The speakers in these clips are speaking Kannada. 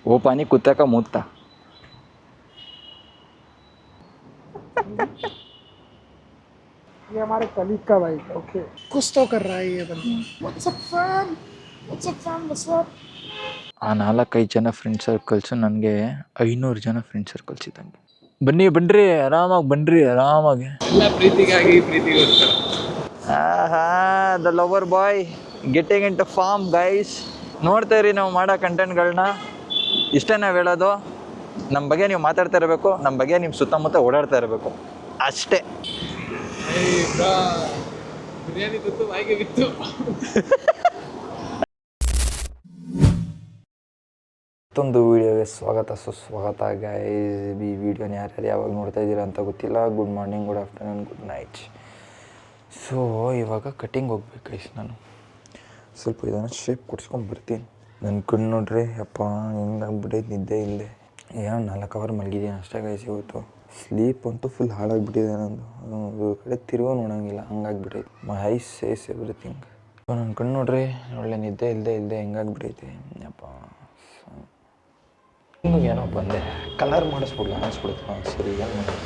वो पानी कुत्ते का मुंह था। ये हमारे कलीग का बाइक है। ओके, कुछ तो कर रहा है ये बंदा। What's up fam? What's up fam? What's up? ಆ 4-5 ಜನ ಫ್ರೆಂಡ್ ಸರ್ಕಲ್ಸು ನನಗೆ 500 ಜನ ಫ್ರೆಂಡ್ ಸರ್ಕಲ್ಸ್ ಇದ್ದಂಗೆ. ಬನ್ನಿರಿ ಆರಾಮಾಗಿ ಬನ್ನಿರಿ ಆರಾಮಾಗಿ. ಎಲ್ಲ ಪ್ರೀತಿಗಾಗಿ ಪ್ರೀತಿಗೋಸ್ಕರ. The lover boy getting in to form guys. ನೋಡ್ತಾ ಇರಿ ನಾವು ಮಾಡೋ ಕಂಟೆಂಟ್ಗಳನ್ನ. ಇಷ್ಟೇ ನಾವು ಹೇಳೋದು, ನಮ್ಮ ಬಗ್ಗೆ ನೀವು ಮಾತಾಡ್ತಾ ಇರಬೇಕು, ನಮ್ಮ ಬಗ್ಗೆ ನಿಮ್ಮ ಸುತ್ತಮುತ್ತ ಓಡಾಡ್ತಾ ಇರಬೇಕು ಅಷ್ಟೇ. ಬಿರಿಯಾನಿ ತುತ್ತು ಬಾಯಿಗೆ ಬಿತ್ತು. ಮತ್ತೊಂದು ವೀಡಿಯೋಗೆ ಸ್ವಾಗತ ಸುಸ್ವಾಗತ ಗೈಸ್. ಈ ವಿಡಿಯೋನ ಯಾರ್ಯಾರು ಯಾವಾಗ ನೋಡ್ತಾ ಇದ್ದೀರಾ ಅಂತ ಗೊತ್ತಿಲ್ಲ. Good morning, good afternoon, good night. So ಇವಾಗ ಕಟಿಂಗ್ ಹೋಗ್ಬೇಕು ಗೈಸ್. ನಾನು ಸ್ವಲ್ಪ ಇದನ್ನು ಶೇಪ್ ಕೊಡ್ಸ್ಕೊಂಡು ಬರ್ತೀನಿ. ನನ್ನ ಕಣ್ಣು ನೋಡ್ರಿ ಅಪ್ಪ ಹಿಂಗಾಗ್ಬಿಟ್ಟೈತೆ, ನಿದ್ದೆ ಇಲ್ಲದೆ. ಏನೋ 4 ಅವರ್ ಮಲಗಿದ್ದೀನಿ ಅಷ್ಟೇ ಗೈಸ್ ಇವತ್ತು. ಸ್ಲೀಪ್ ಅಂತೂ ಫುಲ್ ಹಾಳಾಗಿಬಿಟ್ಟಿದೆ ನಂದು. ಒಂದು ಕಡೆ ತಿರುಗೋ ನೋಡೋಂಗಿಲ್ಲ, ಹಂಗಾಗ್ಬಿಟ್ಟೈತೆ. My eyes says everything. ನನ್ನ ಕಣ್ಣು ನೋಡ್ರಿ, ಒಳ್ಳೆ ನಿದ್ದೆ ಇಲ್ಲದೆ ಹಿಂಗಾಗ್ಬಿಟ್ಟೈತೆ ಅಪ್ಪ. ಏನೋ ಬಂದೆ ಕಲರ್ ಮಾಡಿಸ್ಬಿಡ್ಲ ಅನಿಸ್ಬಿಡುತ್ತೆ. ಸರಿ, ಏನು ಮಾಡೋದು?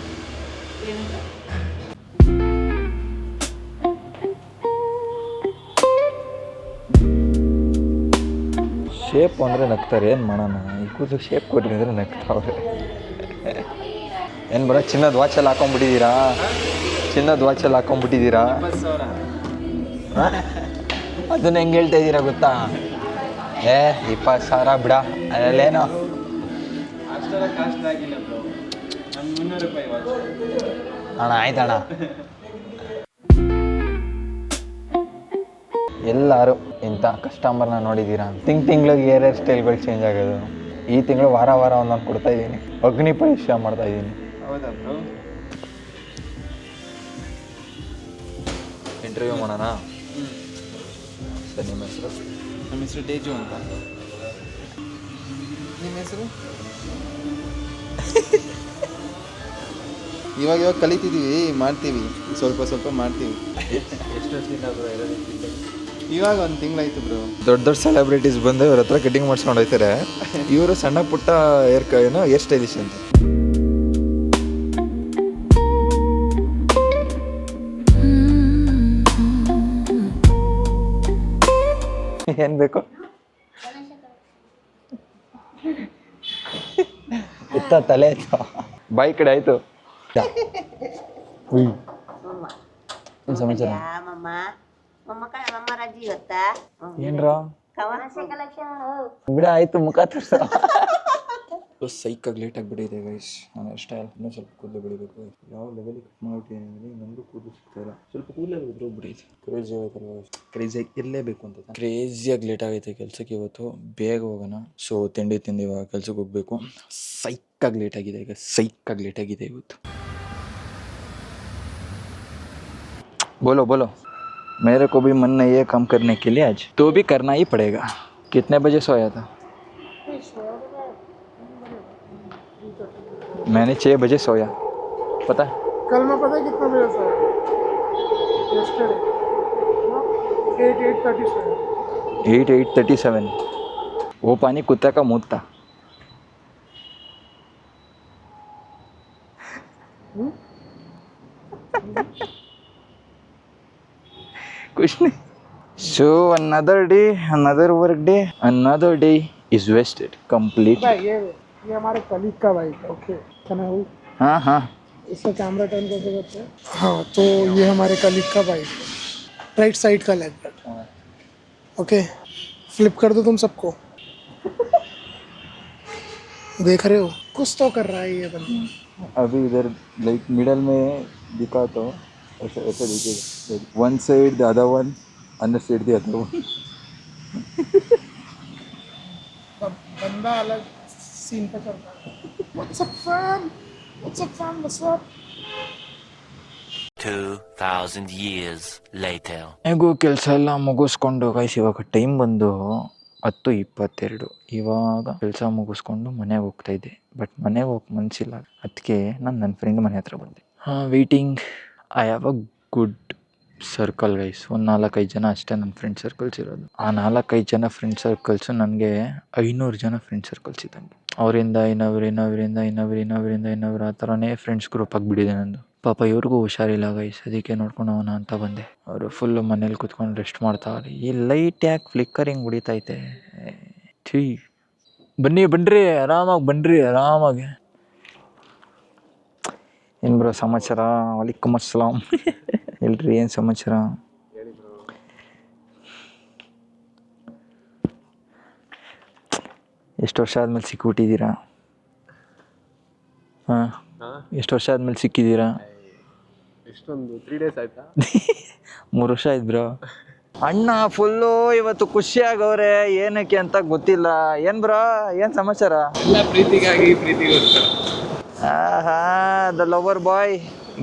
ಶೇಪ್ ಅಂದರೆ ನಗ್ತಾರೆ, ಏನು ಮಾಡೋಣ? ಈ ಕೂದಲು ಶೇಪ್ ಕೊಟ್ಟಿದ್ರೆ ನಗ್ತಾವ್ರೆ. ಏನು ಬರೋ ಚಿನ್ನದ ವಾಚಲ್ಲಿ ಹಾಕೊಂಡ್ಬಿಟ್ಟಿದ್ದೀರಾ? ಚಿನ್ನದ ವಾಚಲ್ಲಿ ಹಾಕೊಂಡ್ಬಿಟ್ಟಿದ್ದೀರಾ? ಅದನ್ನ ಹೆಂಗೆ ಹೇಳ್ತಾ ಇದ್ದೀರಾ ಗೊತ್ತಾ? 20,000 ಬಿಡ, ಅದರಲ್ಲೇನೋ. ಅಷ್ಟೆಲ್ಲ ಕಾಸ್ಟ್ ಆಗಿಲ್ಲ ಬ್ರೋ, ನಾನು 300 ರೂಪಾಯಿ ವಾಚ್. ಅಣ್ಣ ಆಯ್ತಣ್ಣ. ಎಲ್ಲರೂ ಇಂಥ ಕಸ್ಟಮರ್ನ ನೋಡಿದ್ದೀರಾ? ತಿಂಗಳಿಗೆ ಏರ್ ಸ್ಟೈಲ್ಗಳು ಚೇಂಜ್ ಆಗೋದು. ಈ ತಿಂಗಳು ವಾರ ಒಂದೊಂದು ಕೊಡ್ತಾ ಇದ್ದೀನಿ. ಅಗ್ನಿ ಪರೀಕ್ಷೆ ಮಾಡ್ತಾ ಇದ್ದೀನಿ. ಹೌದಾ ಬ್ರೋ? ಇಂಟರ್ವ್ಯೂ ಮಾಡೋಣ ಸರ್. ನಿಮ್ಮ ಹೆಸರು? ನಮ್ಮ ಹೆಸರು ತೇಜು ಅಂತ. ನಿಮ್ಮ ಹೆಸರು? ಇವಾಗ ಕಲಿತಿದ್ದೀವಿ, ಮಾಡ್ತೀವಿ, ಸ್ವಲ್ಪ ಮಾಡ್ತೀವಿ. ಎಷ್ಟು ವರ್ಷದಿಂದ ಇರೋದು? ಇವಾಗ 1 ತಿಂಗಳಾಯ್ತು ಬ್ರೋ. ದೊಡ್ಡ ಸೆಲೆಬ್ರಿಟೀಸ್ ಬಂದು ಇವ್ರ ಹತ್ರ ಕಟಿಂಗ್ ಮಾಡ್ಸ್ಕೊಂಡು ಹೋಗ್ತಾರೆ. ಇವರು ಸಣ್ಣ ಪುಟ್ಟ ಹೇರ್ ಸ್ಟೈಲಿಶ್ ಅಂತ. ಏನು ಬೇಕು? ಇತ್ತ ತಲೆ ಆಯ್ತು, ಬಾಯಿ ಕಡೆ ಆಯ್ತು. ಏನು ಸಮಾಚಾರ? ಏನ್ರ ಬಿಡ ಆಯ್ತು, ಮುಖ ತೋರ್ಸ. ಸೈಕಾಗಿ ಲೇಟ್ ಆಗಿಬಿಟ್ಟಿದೆ ಗೈಸ್. ನಾನು ಸ್ಟೈಲ್ ಇನ್ನೂ ಸ್ವಲ್ಪ ಕೂದಲು ಬೆಳಿಬೇಕು. ಯಾವ ಲೆವೆಲಿಗೆ ಕಟ್ ಮಾಡಿಬಿಟ್ಟಿದ್ದೀನಿ, ನನಗೂ ಕೂದಲು ಸಿಗ್ತಾ ಇಲ್ಲ. ಸ್ವಲ್ಪ ಕೂದಲೇ ಉದ್ರೋಗ್ಬಿಟ್ಟಿದೆ. ಕ್ರೇಜಿ ಆಗೋಯ್ತಲ್ವ? ಕ್ರೇಜಿಯಾಗಿ ಇರಲೇಬೇಕು ಅಂತ. ಕ್ರೇಜಿಯಾಗಿ ಲೇಟ್ ಆಗೈತೆ ಕೆಲಸಕ್ಕೆ ಇವತ್ತು. ಬೇಗ ಹೋಗೋಣ. ಸೊ ತಿಂಡಿ ತಿಂದು ಇವಾಗ ಕೆಲ್ಸಕ್ಕೆ ಹೋಗಬೇಕು. ಸೈಕಾಗಿ ಲೇಟ್ ಆಗಿದೆ ಈಗ, ಸೈಕಾಗಿ ಲೇಟ್ ಆಗಿದೆ ಇವತ್ತು. बोलो मेरे को भी मन नहीं है काम करने के लिए आज, तो भी करना ही पड़ेगा. कितने बजे सोया था? मैंने 6 बजे सोया, पता है? कल मैं पता है कितना बजे सोया? Yesterday 8:37. वो पानी कुत्ते का मुंह था. कुछ नहीं. So another day, another work day, another day is wasted completely. ये हमारे कलीग का बाइक है। ओके, हाँ इसका कैमरा टर्न कैसे करते हैं? हाँ, तो ये हमारे कलीग का बाइक, राइट साइड का लेग। ओके, फ्लिप कर दो तुम सबको। देख रहे हो, कुछ तो कर रहा है ये बंदा। अभी इधर लाइक मिडल में दिखा तो ऐसे दिखेगा. One side the other one, other side the other one. बंदा अलग सीन पे चलता है. What's up fam? What's up fam? What's up? 2000 years later. ಹೇಗೂ ಕೆಲಸ ಎಲ್ಲ ಮುಗಿಸ್ಕೊಂಡು ಗೈಸ್ ಇವಾಗ ಟೈಮ್ ಬಂದು 10:22. ಇವಾಗ ಕೆಲಸ ಮುಗಿಸ್ಕೊಂಡು ಮನೆಗೆ ಹೋಗ್ತಾ ಇದ್ದೆ. ಬಟ್ ಮನೆಗೆ ಹೋಗಕ್ಕೆ ಮನಸ್ಸಿಲ್ಲ, ಅದಕ್ಕೆ ನಾನು ನನ್ನ ಫ್ರೆಂಡ್ ಮನೆ ಹತ್ರ ಬಂದೆ. Waiting. I have a good circle guys. ಒಂದು 4-5 ಜನ ಅಷ್ಟೇ ನನ್ನ ಫ್ರೆಂಡ್ ಸರ್ಕಲ್ಸ್ ಇರೋದು. ಆ 4-5 ಜನ ಫ್ರೆಂಡ್ ಸರ್ಕಲ್ಸು ನನಗೆ 500 ಜನ ಫ್ರೆಂಡ್ ಸರ್ಕಲ್ಸ್ ಇದ್ದಂಗೆ. ಅವರಿಂದ ಇನ್ನೊಬ್ರು ಆ ಥರನೇ ಫ್ರೆಂಡ್ಸ್ ಗ್ರೂಪ್ ಆಗಿಬಿಟ್ಟಿದೆ ನಂದು. ಪಾಪ ಇವ್ರಿಗೂ ಹುಷಾರಿಲ್ಲ ಗೈಸ್, ಅದಕ್ಕೆ ನೋಡ್ಕೊಂಡು ಹೋಗೋಣ ಅಂತ ಬಂದೆ. ಅವರು ಫುಲ್ಲು ಮನೇಲಿ ಕೂತ್ಕೊಂಡು ರೆಸ್ಟ್ ಮಾಡ್ತಾವ್ರಿ. ಈ ಲೈಟ್ ಯಾಕೆ ಫ್ಲಿಕ್ಕರಿಂಗ್ ಹೊಡಿತೈತೆ? ಛೀ, ಬನ್ನಿರಿ ಆರಾಮಾಗಿ. ಏನು ಬ್ರೋ ಸಮಾಚಾರ? ವಲೈಕುಮ್ ಅಸ್ಸಲಾಂ. ಎಲ್ರಿ ಏನು ಸಮಾಚಾರ? ಎಷ್ಟು ವರ್ಷ ಆದ್ಮೇಲೆ ಸಿಕ್ಬಿಟ್ಟಿದ್ದೀರಾ? ಹಾಂ, ಎಷ್ಟು ವರ್ಷ ಆದ್ಮೇಲೆ ಸಿಕ್ಕಿದ್ದೀರಾ? ಎಷ್ಟೊಂದು 3 days ಆಯ್ತಾ? 3 ವರ್ಷ ಆಯ್ತು ಬ್ರೋ. ಅಣ್ಣ ಫುಲ್ಲು ಇವತ್ತು ಖುಷಿಯಾಗವ್ರೆ, ಏನಕ್ಕೆ ಅಂತ ಗೊತ್ತಿಲ್ಲ. ಏನು ಬ್ರೋ, ಏನು ಸಮಾಚಾರ? ಎಲ್ಲ ಪ್ರೀತಿಗೋಸ್ಕರ. ಆಹಾ, the lover boy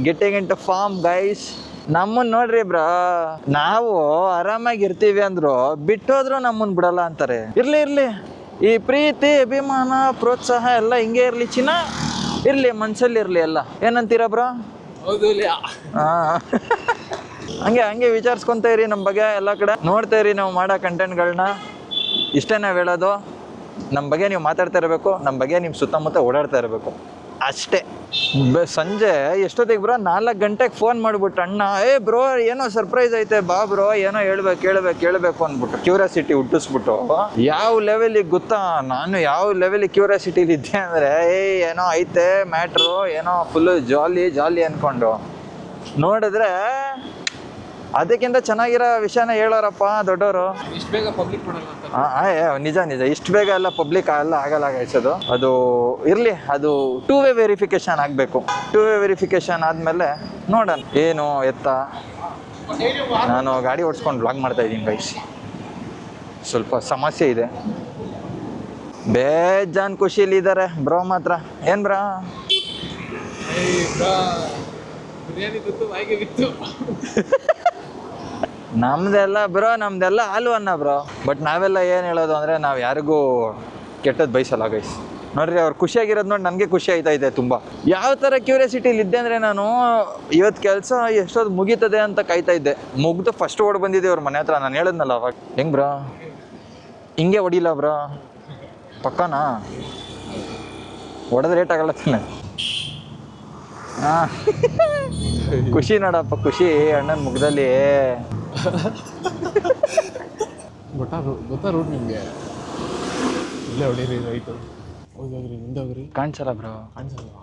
getting in to form guys. ನಮ್ಮನ್ನು ನೋಡ್ರಿ ಬ್ರೋ, ನಾವು ಆರಾಮಾಗಿ ಇರ್ತೀವಿ ಅಂದ್ರು ಬಿಟ್ಟೋದ್ರು ನಮ್ಮನ್ನು ಬಿಡಲ್ಲ ಅಂತಾರೆ. ಇರ್ಲಿ ಈ ಪ್ರೀತಿ ಅಭಿಮಾನ ಪ್ರೋತ್ಸಾಹ ಎಲ್ಲ ಹಿಂಗೆ ಇರಲಿ ಚಿನ್ನ, ಇರಲಿ ಮನ್ಸಲ್ಲಿ ಇರಲಿ ಎಲ್ಲ. ಏನಂತೀರಾ ಬ್ರೋ? ಹೌದು. ಹಾಂ, ಹಂಗೆ ವಿಚಾರಿಸ್ಕೊತಾ ಇರಿ ನಮ್ಮ ಬಗ್ಗೆ ಎಲ್ಲ ಕಡೆ. ನೋಡ್ತಾ ಇರಿ ನಾವು ಮಾಡೋ ಕಂಟೆಂಟ್ಗಳನ್ನ. ಇಷ್ಟೇ ನಾವು ಹೇಳೋದು, ನಮ್ಮ ಬಗ್ಗೆ ನೀವು ಮಾತಾಡ್ತಾ ಇರಬೇಕು, ನಮ್ಮ ಬಗ್ಗೆ ನಿಮ್ಮ ಸುತ್ತಮುತ್ತ ಓಡಾಡ್ತಾ ಇರಬೇಕು ಅಷ್ಟೇ. ಸಂಜೆ ಎಷ್ಟೊತ್ತಿಗೆ ಬ್ರೋ? 4 ಗಂಟೆಗೆ ಫೋನ್ ಮಾಡಿಬಿಟ್ಟು, ಅಣ್ಣ ಬ್ರೋ ಏನೋ ಸರ್ಪ್ರೈಸ್ ಐತೆ ಬಾ ಬ್ರೋ, ಏನೋ ಹೇಳ್ಬೇಕು ಅಂದ್ಬಿಟ್ಟು ಕ್ಯೂರಿಯಾಸಿಟಿ ಹುಟ್ಟಿಸ್ಬಿಟ್ಟು. ಯಾವ ಲೆವೆಲಿಗೆ ಗೊತ್ತಾ, ನಾನು ಯಾವ ಲೆವೆಲಿಗೆ ಕ್ಯೂರಿಯಾಸಿಟಿಲಿ ಇದ್ದೆ ಅಂದರೆ, ಏನೋ ಐತೆ ಮ್ಯಾಟ್ರು, ಏನೋ ಫುಲ್ಲು ಜಾಲಿ ಅಂದ್ಕೊಂಡು ನೋಡಿದ್ರೆ ಅದಕ್ಕಿಂತ ಚೆನ್ನಾಗಿರೋ ವಿಷಯನ ಹೇಳೋರಪ್ಪ ದೊಡ್ಡವರು. ಇಷ್ಟು ಬೇಗ ಪಬ್ಲಿಕ್ ಮಾಡಲ್ಲ ಅಂತ. ನಿಜ ಇಷ್ಟು ಬೇಗ ಎಲ್ಲ ಪಬ್ಲಿಕ್ ಆಗಲ್ಲ ಗಾಯಿಸೋದು. ಅದು ಇರಲಿ, ಅದು 2 ವೇ ವೆರಿಫಿಕೇಶನ್ ಆಗಬೇಕು. 2 ವೇ ವೆರಿಫಿಕೇಶನ್ ಆದಮೇಲೆ ನೋಡೋಣ ಏನು ಎತ್ತ. ನಾನು ಗಾಡಿ ಓಡಿಸ್ಕೊಂಡು ವ್ಲಾಗ್ ಮಾಡ್ತಾಯಿದ್ದೀನಿ ಗೈಸ್. ಸ್ವಲ್ಪ ಸಮಸ್ಯೆ ಇದೆ. ಬೇಜಾನ್ ಖುಷಿಲಿದ್ದಾರೆ ಬ್ರೋ ಮಾತ್ರ. ಏನು ಬ್ರಾ? ಬಿರಿಯಾನಿ ಗೊತ್ತು, ಬಾಯಿಗೆ ಬಿತ್ತು. ನಮ್ದೆಲ್ಲ ಹಾಲು ಅನ್ನ ಬ್ರೋ. ಬಟ್ ನಾವೆಲ್ಲ ಏನು ಹೇಳೋದು ಅಂದರೆ, ನಾವು ಯಾರಿಗೂ ಕೆಟ್ಟದ್ದು ಬಯಸಲ್ಲ ಗೈಸ್. ನೋಡ್ರಿ, ಅವ್ರು ಖುಷಿಯಾಗಿರೋದು ನೋಡಿ ನನಗೆ ಖುಷಿ ಆಯ್ತಾಯಿದೆ ತುಂಬ. ಯಾವ ಥರ ಕ್ಯೂರಿಯಾಸಿಟಿಲಿ ಇದ್ದೆ ಅಂದರೆ, ನಾನು ಇವತ್ತು ಕೆಲಸ ಎಷ್ಟೊತ್ತು ಮುಗೀತದೆ ಅಂತ ಕಾಯ್ತಾ ಇದ್ದೆ. ಮುಗ್ದು ಫಸ್ಟ್ ಓಡ್ ಬಂದಿದ್ದೆ ಅವ್ರ ಮನೆ ಹತ್ರ. ನಾನು ಹೇಳಿದ್ನಲ್ಲ ಅವಾಗ. ಹೆಂಗೆ ಬ್ರೋ, ಹಿಂಗೆ ಹೊಡಿಲ್ಲ ಬ್ರೋ? ಪಕ್ಕನಾ? ಹೊಡೆದ್ರೆ ರೇಟ್ ಆಗಲ್ಲ ತಾನೆ? ಹಾಂ, ಖುಷಿ ನೋಡಪ್ಪ, ಖುಷಿ ಅಣ್ಣನ ಮುಖದಲ್ಲಿ. ಗೊತ್ತಾ ರೂಟ್ ನಿಮಗೆ? ಇಲ್ಲೇ ಹೊಡೀರಿ ರೈಟು. ಹೋಗ್ರಿ ಮುಂದೆ ಹೋಗ್ರಿ. ಕಾಣಿಸಲ್ಲ ಬ್ರೋ. ಕಾಣಿಸಲ್ವಾ?